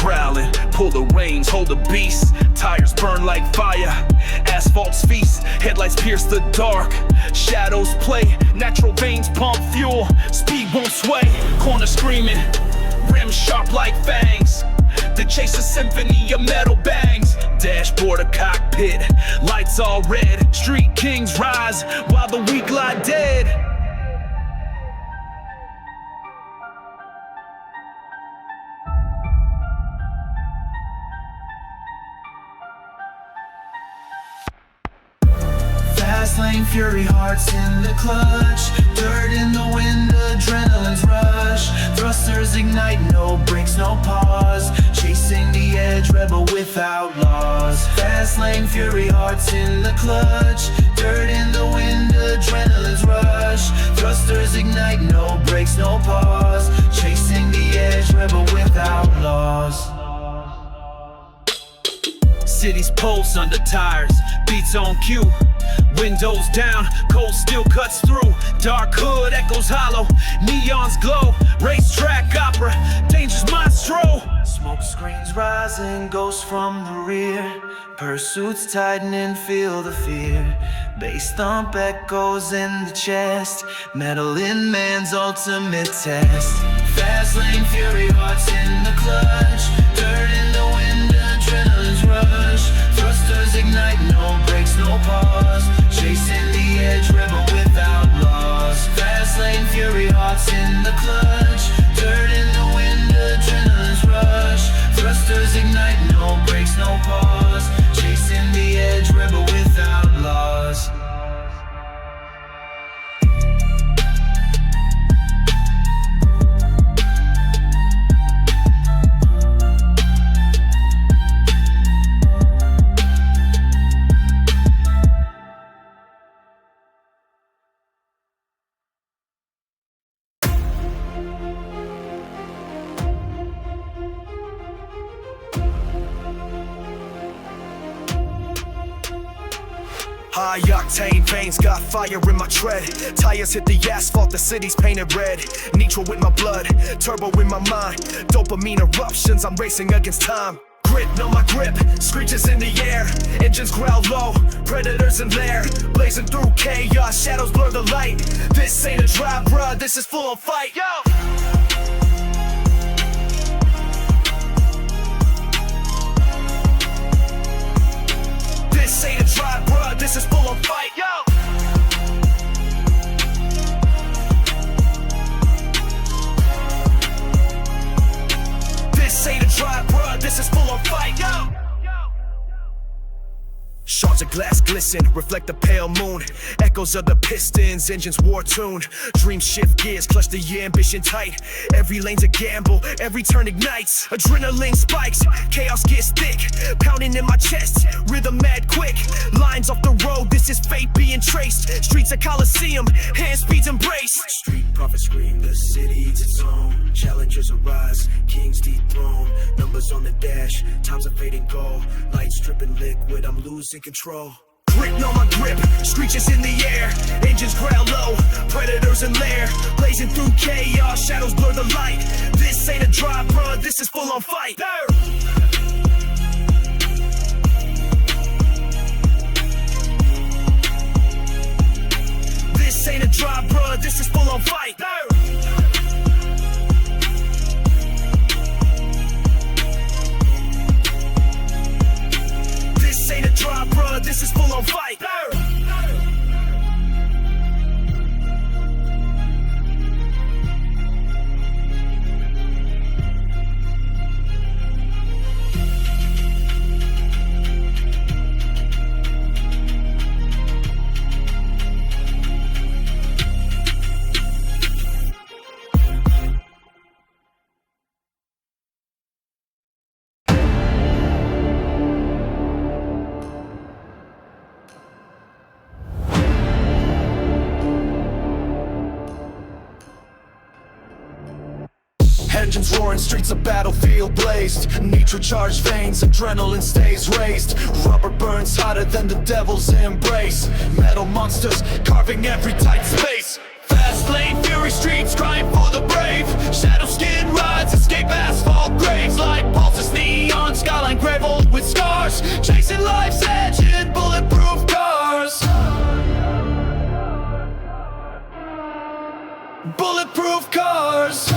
prowling, pull the reins, hold the beast. Tires burn like fire, asphalt's feast. Headlights pierce the dark, shadows play. Natural veins pump fuel, speed won't sway. Corner screaming, rims sharp like fangs. To chase a symphony of metal bangs. Dashboard a cockpit, lights all red. Street kings rise while the weak lie dead. Fast lane fury, hearts in the clutch. Dirt in the wind, adrenaline's rush. Thrusters ignite, no brakes, no pause. Chasing the edge, rebel without laws. Fast lane fury, hearts in the clutch. Dirt in the wind, adrenaline's rush. Thrusters ignite, no brakes, no pause. Chasing the edge, rebel without laws. City's pulse under tires, beats on cue. Windows down, cold steel cuts through. Dark hood echoes hollow, neons glow. Racetrack opera, dangerous maestro. Smoke screens rising, ghosts from the rear. Pursuits tightening, feel the fear. Bass thump echoes in the chest. Metal in man's ultimate test. Fast lane fury, hearts in the clutch. Dirt in the wind, adrenaline's rush. Thrusters ignite, no brakes, no pause. Chasing the edge, rebel without laws. Fast lane fury, hearts in the clutch. Dirt in the wind, adrenaline's rush. Thrusters ignite, no brakes, no pause. Chasing the edge, rebel without laws. High octane veins got fire in my tread. Tires hit the asphalt, the city's painted red. Nitro with my blood, turbo in my mind. Dopamine eruptions, I'm racing against time. Grit, know my grip, screeches in the air. Engines growl low, predators in lair. Blazing through chaos, shadows blur the light. This ain't a drive, bruh, this is full on fight. Yo! This ain't a drive, bruh, this is full on fight, yo! This ain't a drive, bruh, this is full on fight, yo! Shards of glass glisten, reflect the pale moon. Echoes of the pistons, engines war-tuned. Dreams shift gears, clutch the ambition tight. Every lane's a gamble, every turn ignites. Adrenaline spikes, chaos gets thick. Pounding in my chest, rhythm mad quick. Lines off the road, this is fate being traced. Streets a coliseum, hand speeds embrace. Street prophets scream, the city eats its own. Challengers arise, kings dethrone. Numbers on the dash, time's a fading goal. Lights dripping liquid, I'm losing control. Grit on my grip, screeches in the air. Engines growl low, predators in lair. Blazing through chaos, shadows blur the light. This ain't a drive, bruh, this is full on fight. This ain't a drive, bruh, this is full on fight. This ain't a drive, bruh, this is full on fight. Engines roaring, streets a battlefield blazed. Nitro-charged veins, adrenaline stays raised. Rubber burns hotter than the devil's embrace. Metal monsters carving every tight space. Fast lane, fury streets crying for the brave. Shadow skin rides, escape asphalt graves. Like pulses need skyline graveled with scars, chasing life's edge in bulletproof cars. Bulletproof cars.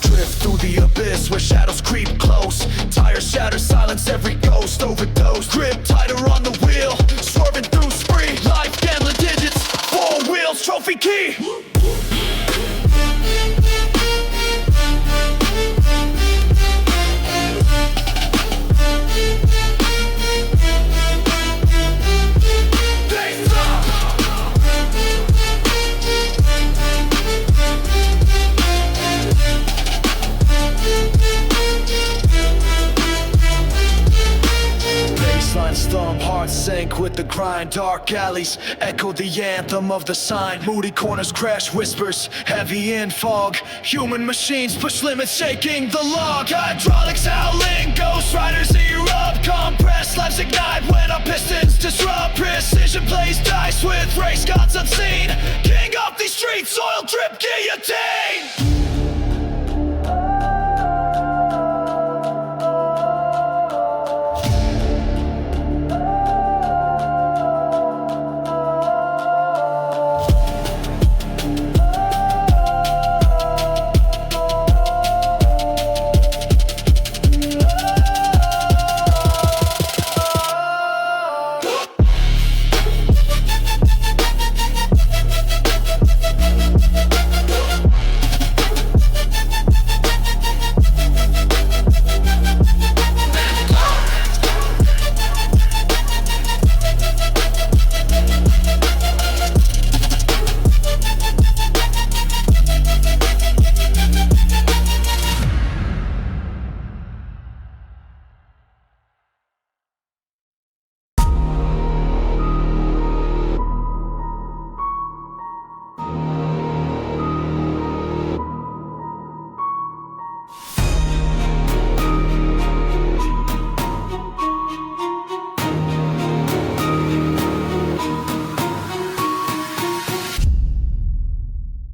Drift through the abyss where shadows creep close. Tires shatter, silence every ghost. Overdose, grip tighter on the wheel, swerving through spree. Life gambling digits, 4 wheels, trophy key. Thumb, heart sank with the grind. Dark alleys echo the anthem of the sign. Moody corners crash whispers, heavy in fog. Human machines push limits, shaking the log. Hydraulics howling, ghost riders erupt. Compressed lives ignite when our pistons disrupt. Precision plays dice with race gods unseen. King of these streets, oil drip guillotine.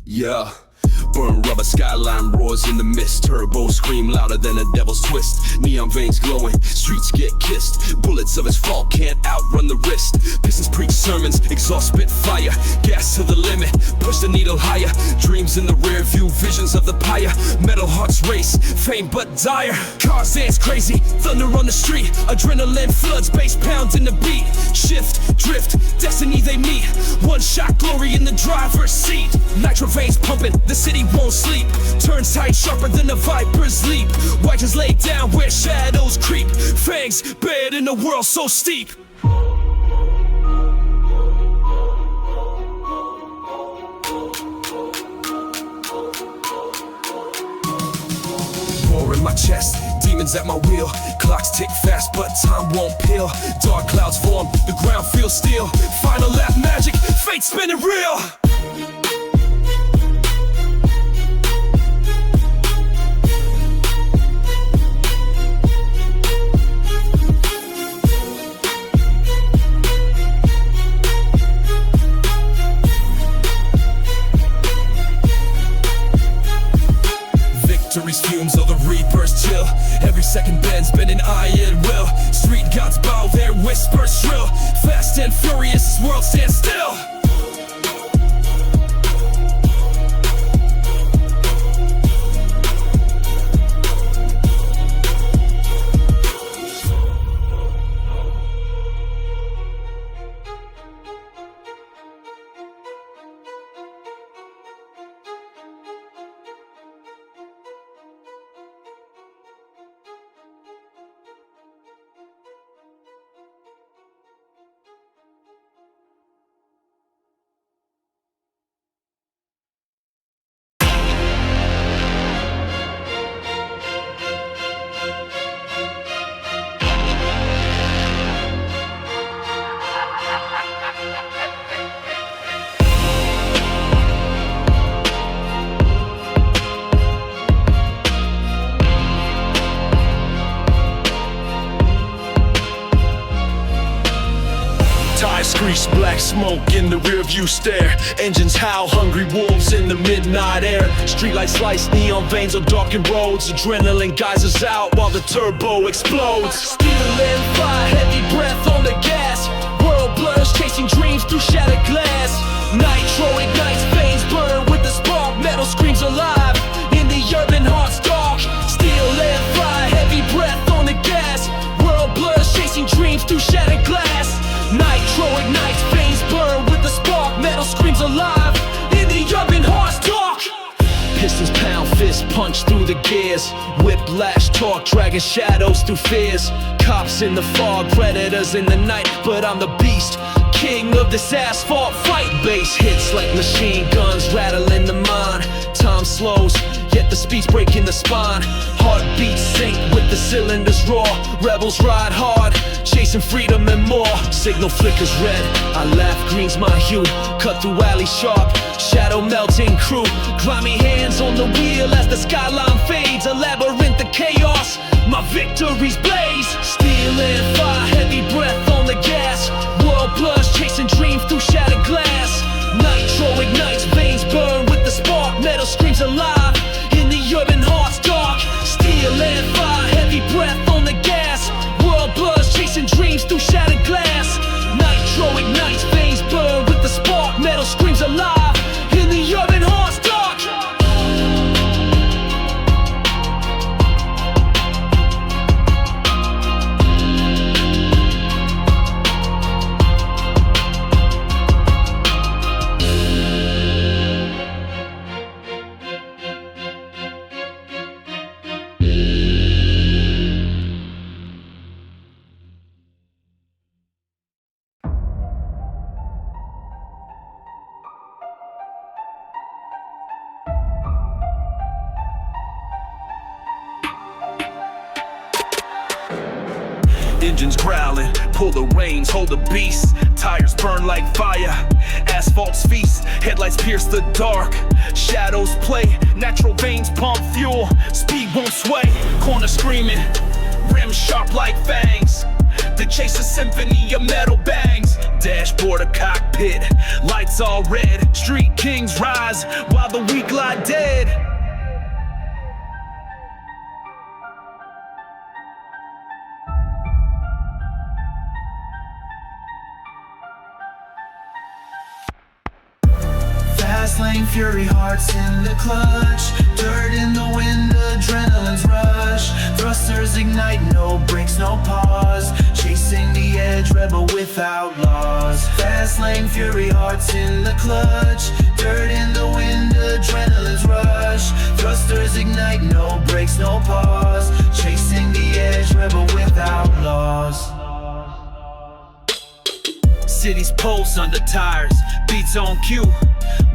Yeah, burn rubber, skyline roars in the mist. Turbo scream louder than a devil's twist. Neon veins glowing, streets get kissed. Bullets of asphalt can't outrun the wrist. Pistons preach sermons, exhaust spit fire. Gas to the limit, push the needle higher. Dreams in the rear view, visions of the pyre. Metal hearts race, faint but dire. Cars dance crazy, thunder on the street. Adrenaline floods, bass pounding the beat. Shift, drift, destiny they meet. One shot, glory in the driver's seat. Nitro veins pumping, the city won't sleep. Turns tight, sharper than a viper's leap. Righteous laid down where shadows creep. Fangs bared in a world so steep. War in my chest, demons at my wheel. Clocks tick fast, but time won't peel. Dark clouds form, the ground feels steel. Final lap magic, fate spinning real. Victory's fumes of the reaper's chill. Every second bends, bending iron will. Street gods bow, their whispers shrill. Fast and furious, this world stands still. Streets black smoke in the rear view stare. Engines howl, hungry wolves in the midnight air. Streetlights slice neon veins on darkened roads. Adrenaline geysers out while the turbo explodes. Steel and fire, heavy breath on the gas. World blurs, chasing dreams through shattered glass. Nitro ignites, veins burn with the spark. Metal screams alive in the urban heart's dark. Steel and fire, heavy breath on the gas. World blurs, chasing dreams through shattered glass. Nitro ignites, veins burn with the spark. Metal screams alive in the urban heart's dark. Pistons pound, fist punch through the gears. Whiplash talk, dragging shadows through fears. Cops in the fog, predators in the night, but I'm the beast, king of this asphalt fight. Bass hits like machine guns, rattling the mind. Time slows, yet the speed's breaking the spine. Heartbeats sync with the cylinders roar. Rebels ride hard, chasing freedom and more. Signal flickers red, I laugh, green's my hue. Cut through alley sharp, shadow melting crew. Grimy hands on the wheel as the skyline fades. A labyrinth of chaos, my victories blaze. Steel and fire, heavy breath on the gas. World blurs, chasing dreams through shattered glass. Nitro ignites, veins burn with the spark. Metal screams alive in the urban heart's dark. Steel and fire, heavy breath on the gas. World blurs, chasing dreams through shattered glass. Nitro ignites, veins burn with the spark. Metal screams alive in the urban heart's dark. Engines growling, pull the reins, hold the beast. Tires burn like fire, asphalt's feast. Headlights pierce the dark, shadows play. Natural veins pump fuel, speed won't sway. Corner screaming, rims sharp like fangs. They chase a symphony of metal bangs. Dashboard a cockpit, lights all red. Street kings rise while the weak lie dead. Fast lane fury, hearts in the clutch. Dirt in the wind, adrenaline's rush. Thrusters ignite, no brakes, no pause. Chasing the edge, rebel without laws. Fast lane fury, hearts in the clutch. Dirt in the wind, adrenaline's rush. Thrusters ignite, no brakes, no pause. Chasing the edge, rebel without laws. City's pulse under tires, beats on cue.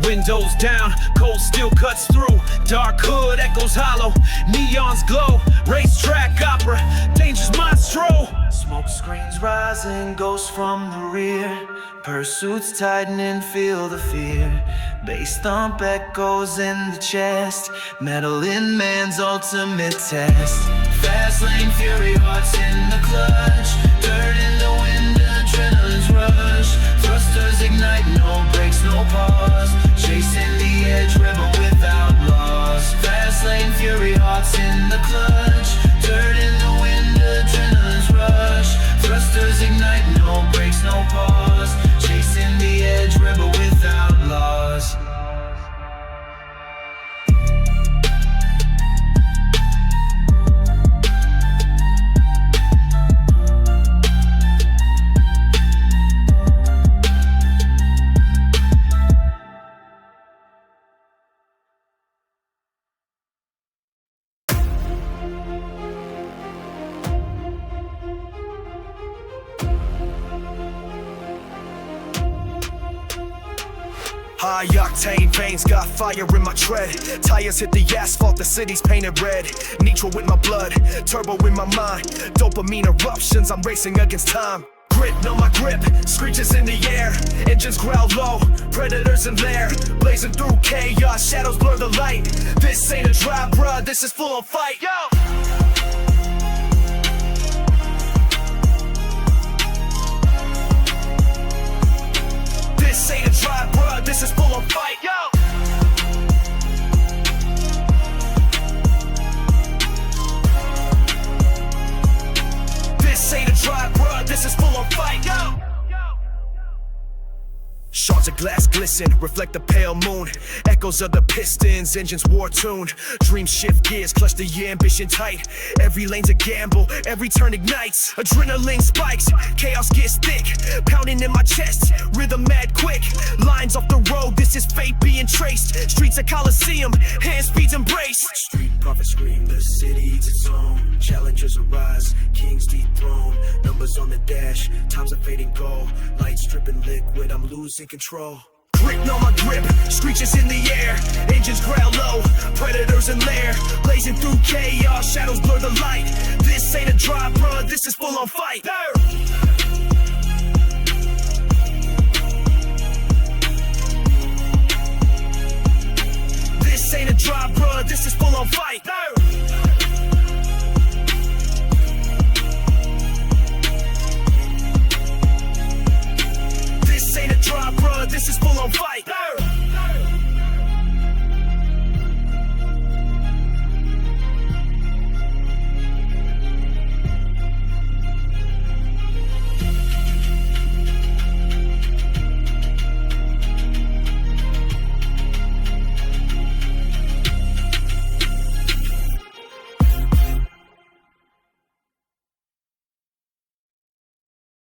Windows down, cold steel cuts through. Dark hood echoes hollow, neons glow. Racetrack opera, dangerous maestro. Smoke screens rising, ghosts from the rear. Pursuits tightening, feel the fear. Bass thump echoes in the chest. Metal in man's ultimate test. Fast lane fury, hearts in the clutch. Dirt in the wind, adrenaline's rush. Thrusters ignite, no brakes, no pause. Chasing the edge, rebel without laws. Fast lane fury, hearts in the clutch. Dirt in the wind, adrenaline's rush. Thrusters ignite, no brakes, no pause. Chasing the edge, rebel without laws. High octane veins got fire in my tread. Tires hit the asphalt, the city's painted red. Nitro with my blood, turbo in my mind. Dopamine eruptions, I'm racing against time. Grit, know my grip, screeches in the air. Engines growl low, predators in lair. Blazing through chaos, shadows blur the light. This ain't a drive, bruh, this is full on fight. Yo! drive, bruh, this is full on fight, yo. This ain't a drive, bruh, this is full on fight, yo. Shards of glass glisten, reflect the pale moon. Echoes of the pistons, engines war-tuned. Dreams shift gears, clutch the ambition tight. Every lane's a gamble, every turn ignites. Adrenaline spikes, chaos gets thick. Pounding in my chest, rhythm mad quick. Lines off the road, this is fate being traced. Streets a coliseum, hand speeds embrace. Street prophets scream, the city eats its own. Challengers arise, kings dethrone. Numbers on the dash, time's a fading goal. Lights dripping liquid, I'm losing control. Gripping on my grip, screeches in the air. Engines growl low, predators in lair. Blazing through chaos, shadows blur the light. This ain't a drive, bruh, this is full on fight. This ain't a drive, bruh, this is full on fight.